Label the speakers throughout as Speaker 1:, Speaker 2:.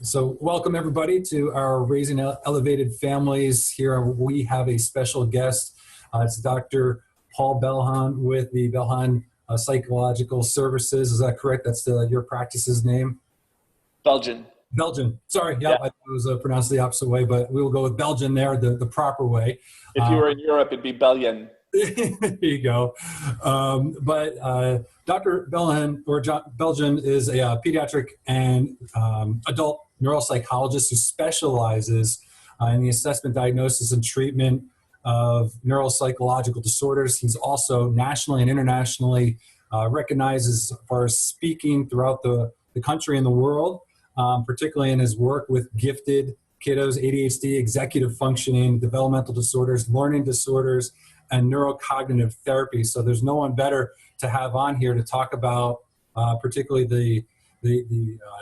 Speaker 1: So welcome everybody to our Raising Elevated Families. Here we have a special guest. It's Dr. Paul Beljan with the Beljan Psychological Services. Is that correct? That's your practice's name?
Speaker 2: Belgian.
Speaker 1: Belgian. Sorry, yeah. I thought it was pronounced the opposite way, but we will go with Belgian there, the proper way.
Speaker 2: If you were in Europe, it'd be Beljan.
Speaker 1: There you go. But Dr. Beljan is a pediatric and adult neuropsychologist who specializes in the assessment, diagnosis, and treatment of neuropsychological disorders. He's also nationally and internationally recognized as far as speaking throughout the country and the world, particularly in his work with gifted kiddos, ADHD, executive functioning, developmental disorders, learning disorders, and neurocognitive therapy. So there's no one better to have on here to talk about particularly the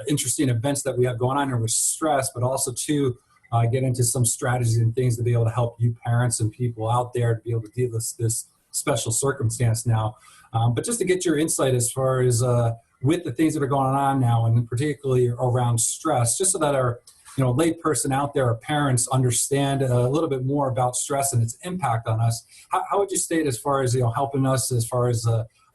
Speaker 1: interesting events that we have going on here with stress, but also to get into some strategies and things to be able to help you parents and people out there to be able to deal with this special circumstance now. But just to get your insight as far as with the things that are going on now, and particularly around stress, just so that our lay person out there, our parents, understand a little bit more about stress and its impact on us. How would you state as far as helping us as far as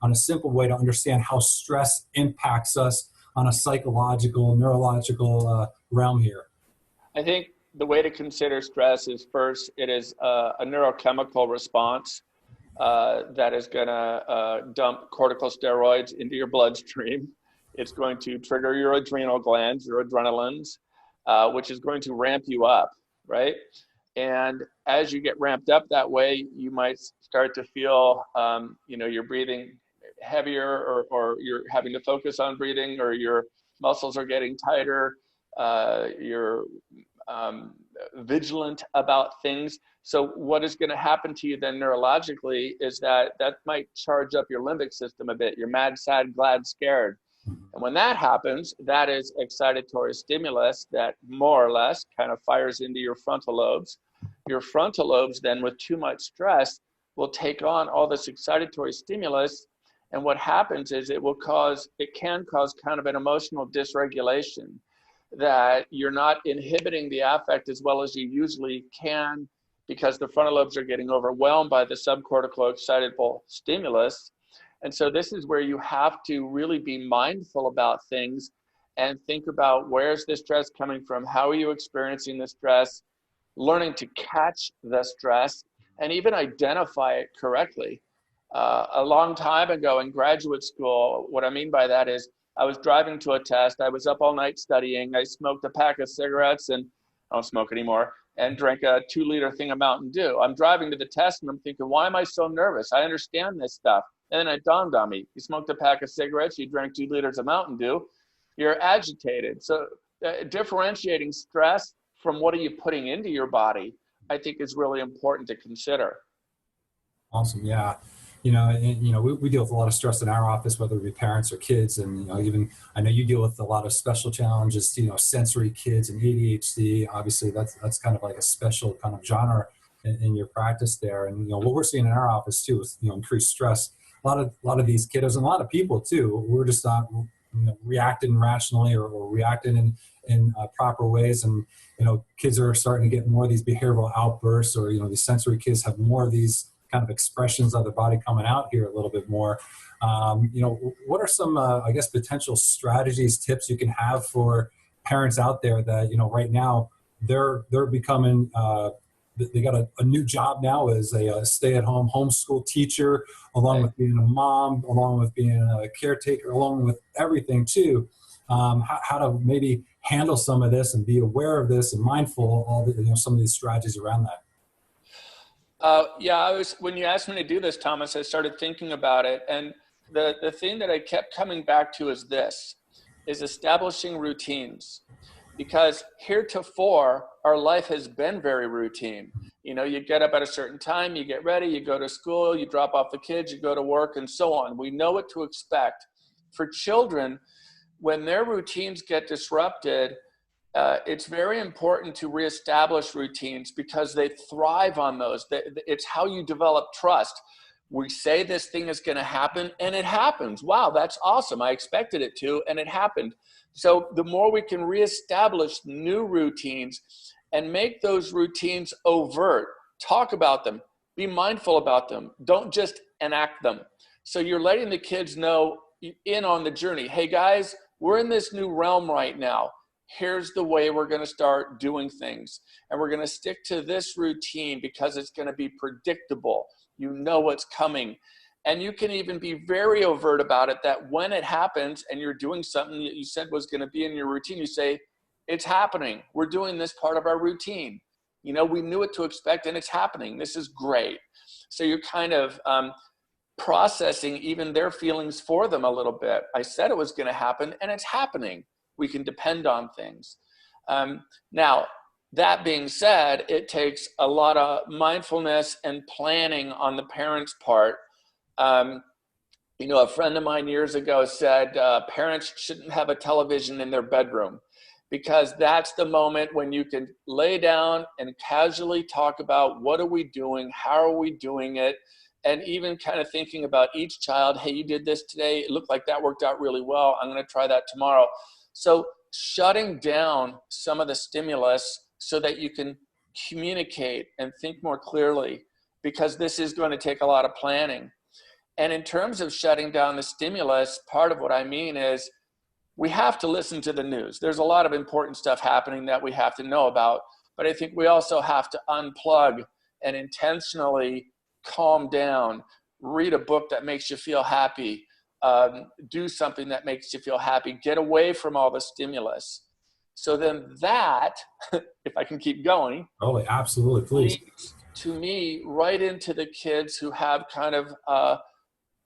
Speaker 1: on a simple way to understand how stress impacts us on a psychological, neurological realm here?
Speaker 2: I think the way to consider stress is first, it is a neurochemical response that is going to dump corticosteroids into your bloodstream. It's going to trigger your adrenal glands, your adrenalins, which is going to ramp you up, right? And as you get ramped up that way, you might start to feel, you're breathing heavier, or you're having to focus on breathing, or your muscles are getting tighter, you're vigilant about things. So what is going to happen to you then neurologically is that might charge up your limbic system a bit. You're mad, sad, glad, scared. And when that happens, that is excitatory stimulus that more or less kind of fires into your frontal lobes. Your frontal lobes then, with too much stress, will take on all this excitatory stimulus. And what happens is it can cause kind of an emotional dysregulation, that you're not inhibiting the affect as well as you usually can, because the frontal lobes are getting overwhelmed by the subcortical excitable stimulus. And so this is where you have to really be mindful about things and think about, where's the stress coming from? How are you experiencing the stress? Learning to catch the stress and even identify it correctly. A long time ago in graduate school, what I mean by that is I was driving to a test. I was up all night studying. I smoked a pack of cigarettes, and I don't smoke anymore, and drank a 2-liter thing of Mountain Dew. I'm driving to the test and I'm thinking, why am I so nervous? I understand this stuff. And then it dawned on me, you smoked a pack of cigarettes, you drank 2 liters of Mountain Dew, you're agitated. So differentiating stress from what are you putting into your body, I think is really important to consider.
Speaker 1: Awesome. Yeah. We deal with a lot of stress in our office, whether it be parents or kids. And, even I know you deal with a lot of special challenges, sensory kids and ADHD. Obviously that's kind of like a special kind of genre in your practice there. And, what we're seeing in our office too is, increased stress. A lot of these kiddos and a lot of people too, we're just not reacting rationally or reacting in proper ways. And, kids are starting to get more of these behavioral outbursts, or, these sensory kids have more of these kind of expressions of their body coming out here a little bit more. What are some, potential strategies, tips you can have for parents out there that, right now they're becoming, they got a new job now as a stay-at-home homeschool teacher, along with being a mom, along with being a caretaker, along with everything too. How to maybe handle some of this and be aware of this and mindful of all the, some of these strategies around that.
Speaker 2: When you asked me to do this, Thomas, I started thinking about it. And the thing that I kept coming back to is establishing routines. Because heretofore, our life has been very routine. You get up at a certain time, you get ready, you go to school, you drop off the kids, you go to work, and so on. We know what to expect. For children, when their routines get disrupted, it's very important to reestablish routines, because they thrive on those. It's how you develop trust. We say this thing is going to happen, and it happens. Wow, that's awesome. I expected it to, and it happened. So the more we can reestablish new routines and make those routines overt, talk about them, be mindful about them, don't just enact them. So you're letting the kids know in on the journey. Hey guys, we're in this new realm right now. Here's the way we're going to start doing things. And we're going to stick to this routine because it's going to be predictable. You know what's coming. And you can even be very overt about it, that when it happens and you're doing something that you said was going to be in your routine, you say, it's happening. We're doing this part of our routine. You know, we knew what to expect and it's happening. This is great. So you're kind of processing even their feelings for them a little bit. I said it was going to happen and it's happening. We can depend on things. Now, that being said, it takes a lot of mindfulness and planning on the parents' part. You know, a friend of mine years ago said parents shouldn't have a television in their bedroom, because that's the moment when you can lay down and casually talk about what are we doing, how are we doing it, and even kind of thinking about each child. Hey, you did this today. It looked like that worked out really well. I'm going to try that tomorrow. So shutting down some of the stimulus so that you can communicate and think more clearly, because this is going to take a lot of planning. And in terms of shutting down the stimulus, part of what I mean is we have to listen to the news. There's a lot of important stuff happening that we have to know about, but I think we also have to unplug and intentionally calm down, read a book that makes you feel happy, do something that makes you feel happy, get away from all the stimulus. So then that, if I can keep going.
Speaker 1: Oh, absolutely, please.
Speaker 2: Leads to me right into the kids who have kind of,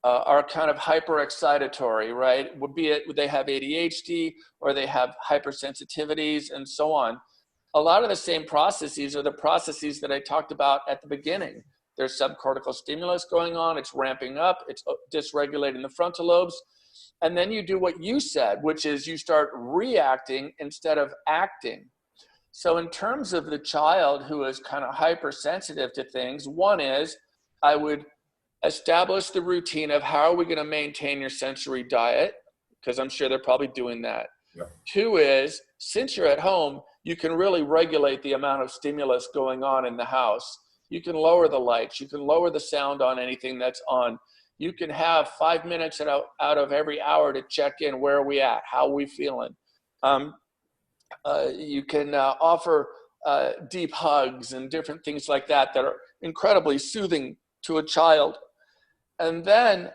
Speaker 2: are kind of hyper-excitatory, right? Be it they have ADHD or they have hypersensitivities and so on. A lot of the same processes are the processes that I talked about at the beginning. There's subcortical stimulus going on, it's ramping up, it's dysregulating the frontal lobes. And then you do what you said, which is you start reacting instead of acting. So in terms of the child who is kind of hypersensitive to things, one is I would establish the routine of how are we going to maintain your sensory diet, because I'm sure they're probably doing that.
Speaker 1: Yep.
Speaker 2: Two is, since you're at home, you can really regulate the amount of stimulus going on in the house. You can lower the lights. You can lower the sound on anything that's on. You can have 5 minutes out of every hour to check in. Where are we at? How are we feeling? You can offer deep hugs and different things like that that are incredibly soothing to a child. And then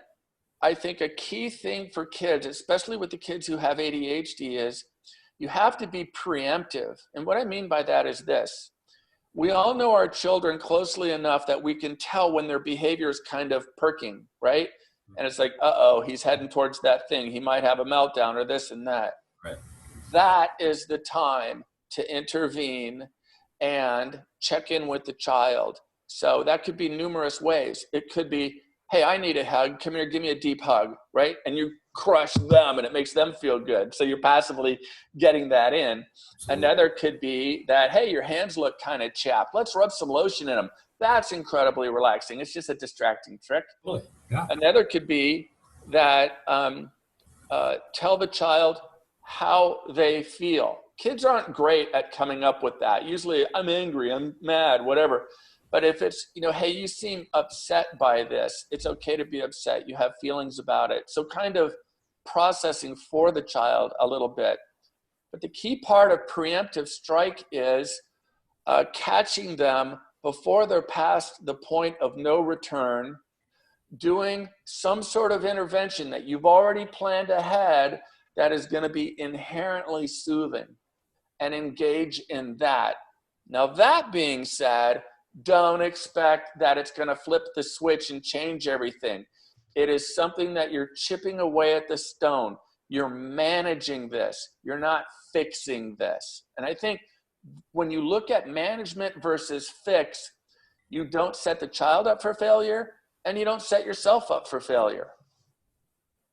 Speaker 2: I think a key thing for kids, especially with the kids who have ADHD, is you have to be preemptive. And what I mean by that is this. We all know our children closely enough that we can tell when their behavior is kind of perking, right? And it's like, uh-oh, he's heading towards that thing. He might have a meltdown or this and that.
Speaker 1: Right.
Speaker 2: That is the time to intervene and check in with the child. So that could be numerous ways. It could be, hey, I need a hug. Come here, give me a deep hug, right? And you crush them and it makes them feel good. So you're passively getting that in. Absolutely. Another could be that, hey, your hands look kind of chapped. Let's rub some lotion in them. That's incredibly relaxing. It's just a distracting trick.
Speaker 1: Really? Yeah.
Speaker 2: Another could be that tell the child how they feel. Kids aren't great at coming up with that. Usually, I'm angry, I'm mad, whatever. But if it's, hey, you seem upset by this, it's okay to be upset. You have feelings about it. So kind of processing for the child a little bit. But the key part of preemptive strike is catching them before they're past the point of no return, doing some sort of intervention that you've already planned ahead that is going to be inherently soothing, and engage in that. Now, that being said, don't expect that it's going to flip the switch and change everything. It is something that you're chipping away at the stone. You're managing this. You're not fixing this. And I think when you look at management versus fix, you don't set the child up for failure and you don't set yourself up for failure.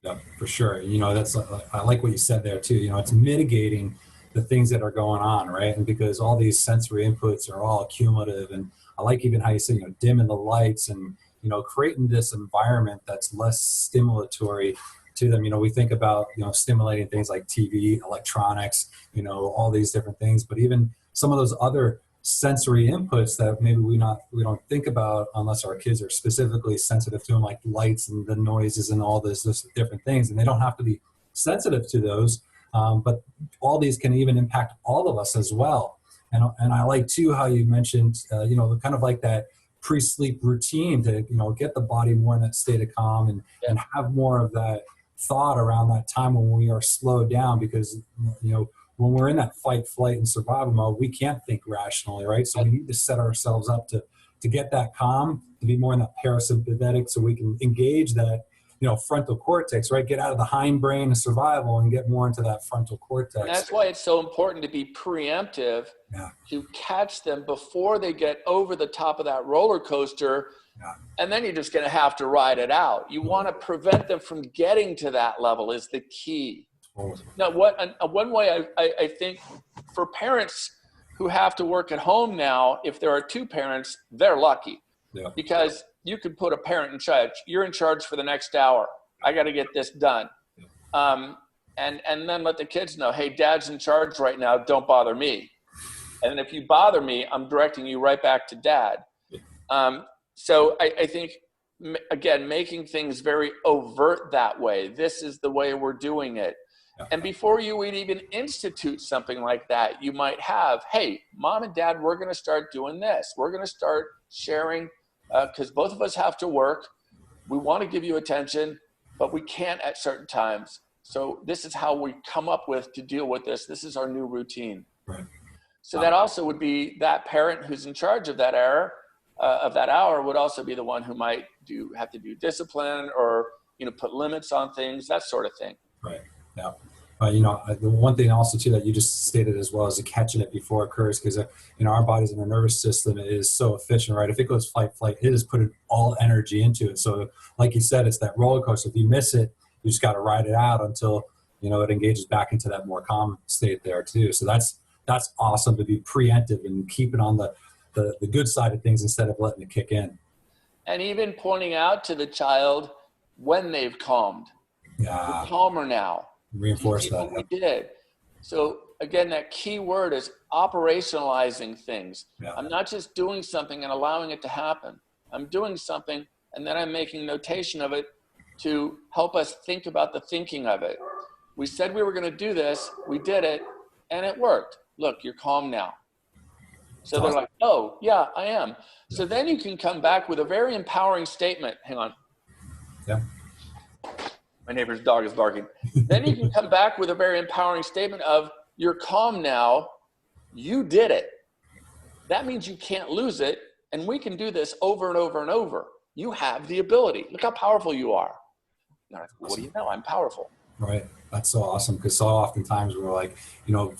Speaker 1: Yeah, for sure. That's, I like what you said there too. It's mitigating the things that are going on, right? And because all these sensory inputs are all cumulative, and I like even how you say, dimming the lights and, creating this environment that's less stimulatory to them. We think about, stimulating things like TV, electronics, all these different things, but even some of those other sensory inputs that maybe we don't think about unless our kids are specifically sensitive to them, like lights and the noises and all those different things. And they don't have to be sensitive to those, but all these can even impact all of us as well. And I like too how you mentioned, kind of like that pre-sleep routine to, get the body more in that state of calm and have more of that thought around that time when we are slowed down, because, when we're in that fight, flight, and survival mode, we can't think rationally, right? So we need to set ourselves up to get that calm, to be more in that parasympathetic, so we can engage that, frontal cortex, right? Get out of the hindbrain and survival and get more into that frontal cortex.
Speaker 2: And that's why it's so important to be preemptive, to catch them before they get over the top of that roller coaster. And then you're just going to have to ride it out. You want to prevent them from getting to that level is the key. Now, one way I think for parents who have to work at home now, if there are two parents, they're lucky, because you could put a parent in charge. You're in charge for the next hour. I got to get this done. And then let the kids know, hey, dad's in charge right now. Don't bother me. And if you bother me, I'm directing you right back to dad. So I think, again, making things very overt that way. This is the way we're doing it. And before you would even institute something like that, you might have, hey, mom and dad, we're going to start doing this. We're going to start sharing, because both of us have to work. We want to give you attention, but we can't at certain times. So this is how we come up with to deal with this. This is our new routine.
Speaker 1: Right.
Speaker 2: So that also would be that parent who's in charge of that hour would also be the one who might have to do discipline or, put limits on things, that sort of thing.
Speaker 1: Right. Yeah. The one thing also too that you just stated as well is catching it before it occurs, because our bodies and our nervous system is so efficient, right? If it goes fight, flight, it is putting all energy into it. So like you said, it's that roller coaster. If you miss it, you just got to ride it out until it engages back into that more calm state there too. So that's awesome, to be preemptive and keeping on the good side of things instead of letting it kick in.
Speaker 2: And even pointing out to the child when they've calmed.
Speaker 1: Yeah.
Speaker 2: We're calmer now.
Speaker 1: Reinforce that.
Speaker 2: We did. So again, that key word is operationalizing things.
Speaker 1: Yeah.
Speaker 2: I'm not just doing something and allowing it to happen. I'm doing something and then I'm making notation of it to help us think about the thinking of it. We said we were going to do this. We did it and it worked. Look, you're calm now. So they're like, oh, yeah, I am. So then you can come back with a very empowering statement. Hang on.
Speaker 1: Yeah.
Speaker 2: My neighbor's dog is barking. Then you can come back with a very empowering statement of, you're calm now, you did it. That means you can't lose it, and we can do this over and over and over. You have the ability. Look how powerful you are. Like, what do you know? I'm powerful.
Speaker 1: Right. That's so awesome, because so oftentimes we're like,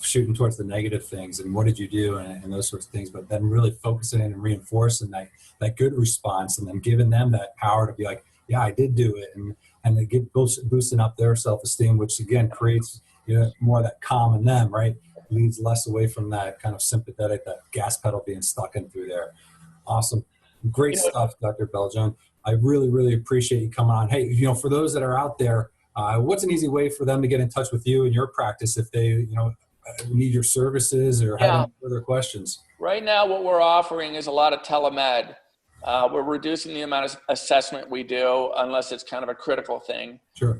Speaker 1: shooting towards the negative things and what did you do and those sorts of things, but then really focusing in and reinforcing that good response and then giving them that power to be like, yeah, I did do it. And they get boosting up their self-esteem, which again creates more of that calm in them, right? Leads less away from that kind of sympathetic, that gas pedal being stuck in through there. Awesome. Great stuff, Dr. Beljan. I really, really appreciate you coming on. Hey, for those that are out there, what's an easy way for them to get in touch with you and your practice if they, need your services or have any further questions?
Speaker 2: Right now, what we're offering is a lot of telemed. We're reducing the amount of assessment we do unless it's kind of a critical thing.
Speaker 1: Sure.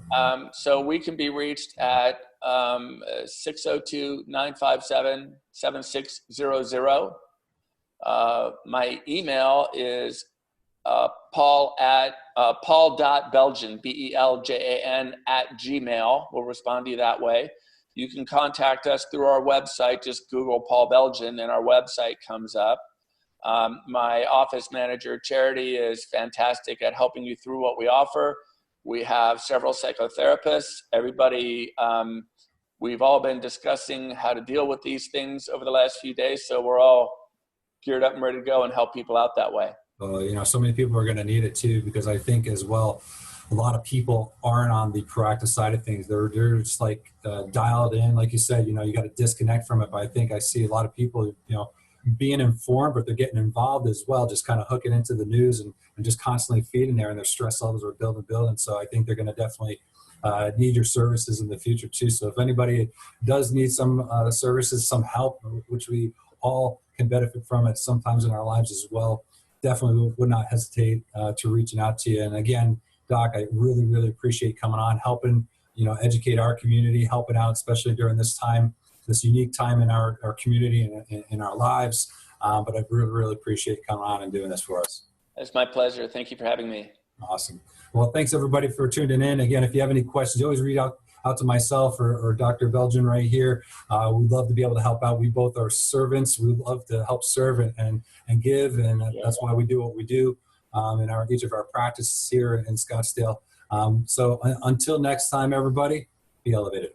Speaker 2: So we can be reached at 602-957-7600. My email is paul.beljan, Beljan @gmail. We'll respond to you that way. You can contact us through our website. Just Google Paul Beljan and our website comes up. My office manager, Charity, is fantastic at helping you through what we offer. We have several psychotherapists. Everybody, we've all been discussing how to deal with these things over the last few days. So we're all geared up and ready to go and help people out that way.
Speaker 1: So many people are going to need it too, because I think as well, a lot of people aren't on the proactive side of things. They're just like dialed in, like you said, you got to disconnect from it. But I think I see a lot of people, being informed, but they're getting involved as well, just kind of hooking into the news and just constantly feeding there, and their stress levels are building. So I think they're going to definitely need your services in the future too. So if anybody does need some services, some help, which we all can benefit from it sometimes in our lives as well, definitely would not hesitate to reaching out to you. And again, Doc, I really, really appreciate coming on, helping, educate our community, helping out, especially during this time, this unique time in our community and in our lives. But I really, really appreciate coming on and doing this for us.
Speaker 2: It's my pleasure. Thank you for having me.
Speaker 1: Awesome. Well, thanks everybody for tuning in. Again, if you have any questions, you always reach out to myself or Dr. Beljan right here. We'd love to be able to help out. We both are servants. We love to help serve and give, and that's why we do what we do in each of our practices here in Scottsdale. So until next time, everybody, be elevated.